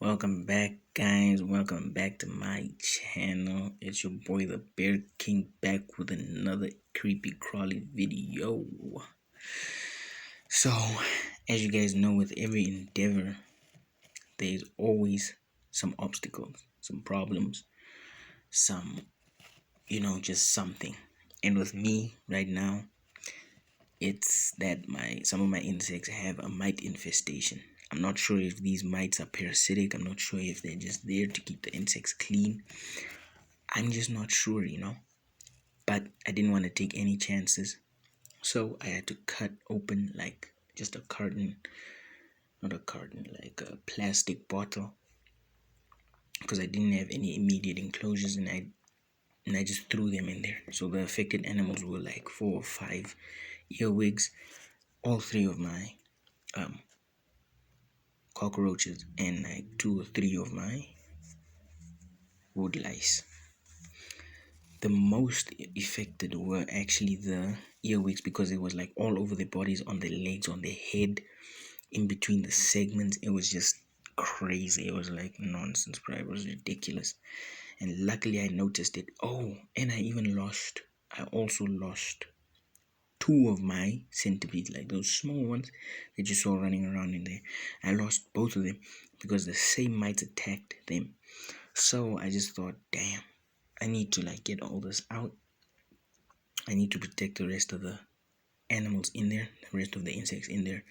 Welcome back, guys. Welcome back to my channel. It's your boy, the Bear King, back with another creepy crawly video. So, as you guys know, with every endeavor, there's always some obstacles, some problems, some, just something. And with me right now, it's that some of my insects have a mite infestation. I'm not sure if these mites are parasitic. I'm not sure if they're just there to keep the insects clean. I'm just not sure. But I didn't want to take any chances. So I had to cut open like just a carton, not a carton, like a plastic bottle, because I didn't have any immediate enclosures, and I just threw them in there. So the affected animals were like 4 or 5 earwigs, all 3 of my um cockroaches, and like 2 or 3 of my wood lice. The most affected were actually the earwigs because it was like all over the bodies, on the legs, on the head, in between the segments. It was just crazy. It was like nonsense, bro. It was ridiculous. And luckily I noticed it. Oh, and I also lost 2 of my centipedes, like those small ones that you saw running around in there. I lost both of them because the same mites attacked them. So I just thought, damn, I need to like get all this out. I need to protect the rest of the animals in there, the rest of the insects in there,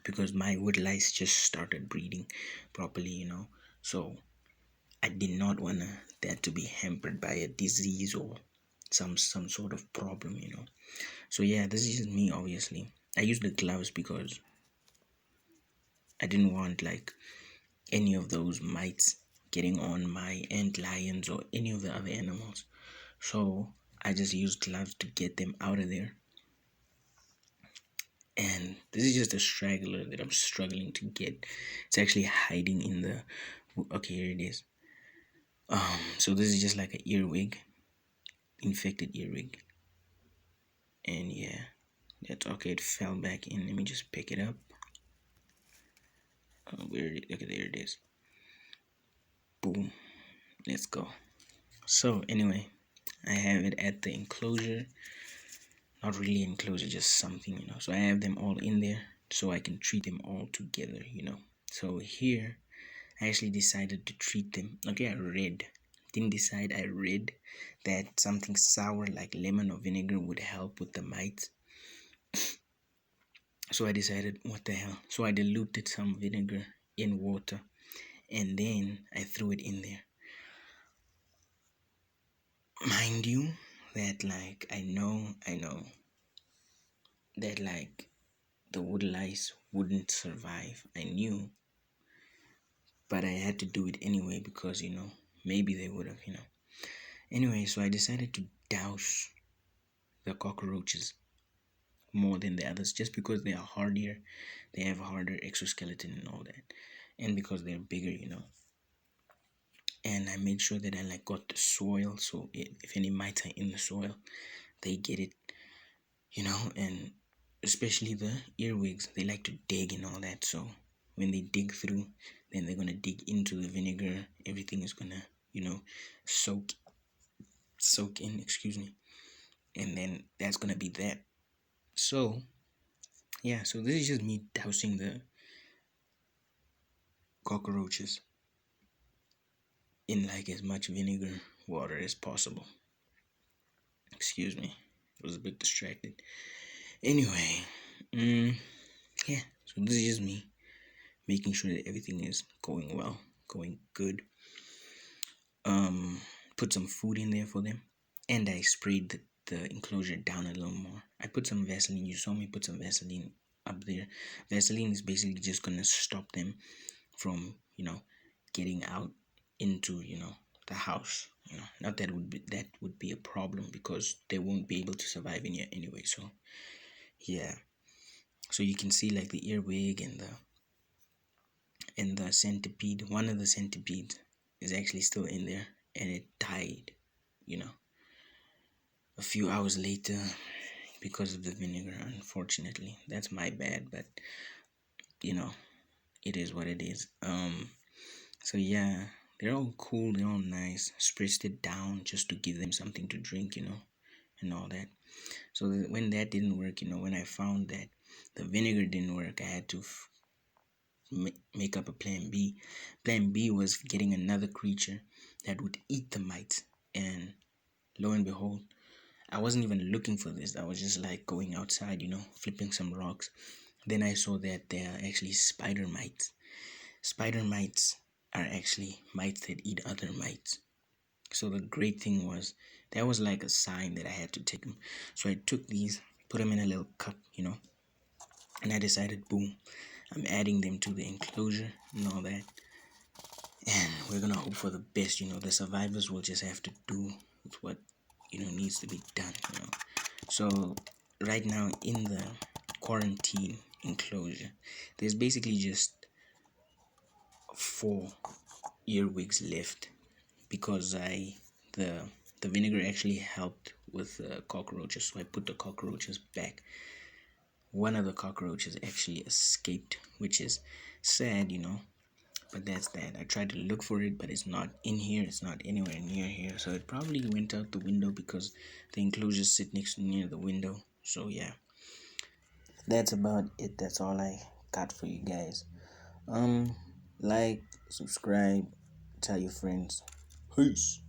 because my wood lice just started breeding properly. So I did not want that to be hampered by a disease or some sort of problem. So yeah, this is just me. Obviously, I used the gloves because I didn't want like any of those mites getting on my ant lions or any of the other animals. So I just used gloves to get them out of there. And this is just a straggler that I'm struggling to get. It's actually hiding in the, okay, here it is. So this is just like an earwig, infected earwig. And yeah, that's okay. It fell back in. Let me just pick it up. Okay, there it is. Boom. Let's go. So anyway, I have it at the enclosure. Not really enclosure, just something. So I have them all in there so I can treat them all together. So here I actually decided to treat them. Okay, I read that something sour like lemon or vinegar would help with the mites. So I decided, what the hell? So I diluted some vinegar in water and then I threw it in there. Mind you, that like I know that like the wood lice wouldn't survive. I knew, but I had to do it anyway because maybe they would have. Anyway, so I decided to douse the cockroaches more than the others just because they are hardier, they have a harder exoskeleton and all that, and because they're bigger. And I made sure that I like got the soil, so if any mites are in the soil, they get it. And especially the earwigs, they like to dig and all that. So when they dig through, then they're gonna dig into the vinegar. Everything is gonna soak in, excuse me, and then that's gonna be that. So yeah, so this is just me dousing the cockroaches in like as much vinegar water as possible. Excuse me, I was a bit distracted. Anyway, yeah, so this is just me making sure that everything is going well, going good. Put some food in there for them, and I sprayed the enclosure down a little more. I put some Vaseline. You saw me put some Vaseline up there. Vaseline is basically just gonna stop them from getting out into the house. Not that would be a problem because they won't be able to survive in here anyway. So yeah, so you can see like the earwig and the centipede. One of the centipedes is actually still in there, and it died a few hours later because of the vinegar. Unfortunately, that's my bad, but you know it is what it is. So yeah, they're all cool, they're all nice. Spritz it down just to give them something to drink, and all that. So when that didn't work, when I found that the vinegar didn't work, I had to make up a plan B. Plan B was getting another creature that would eat the mites. And lo and behold, I wasn't even looking for this. I was just like going outside, flipping some rocks. Then I saw that there are actually spider mites. Spider mites are actually mites that eat other mites. So the great thing was that was like a sign that I had to take them. So I took these, put them in a little cup, and I decided, boom, I'm adding them to the enclosure and all that. And we're gonna hope for the best. The survivors will just have to do with what needs to be done. So right now in the quarantine enclosure, there's basically just 4 earwigs left because the the vinegar actually helped with the cockroaches. So I put the cockroaches back. One of the cockroaches actually escaped, which is sad. But that's that. I tried to look for it, but it's not in here. It's not anywhere near here. So it probably went out the window because the enclosures sit near the window. So yeah, that's about it. That's all I got for you guys. Like, subscribe, tell your friends. Peace.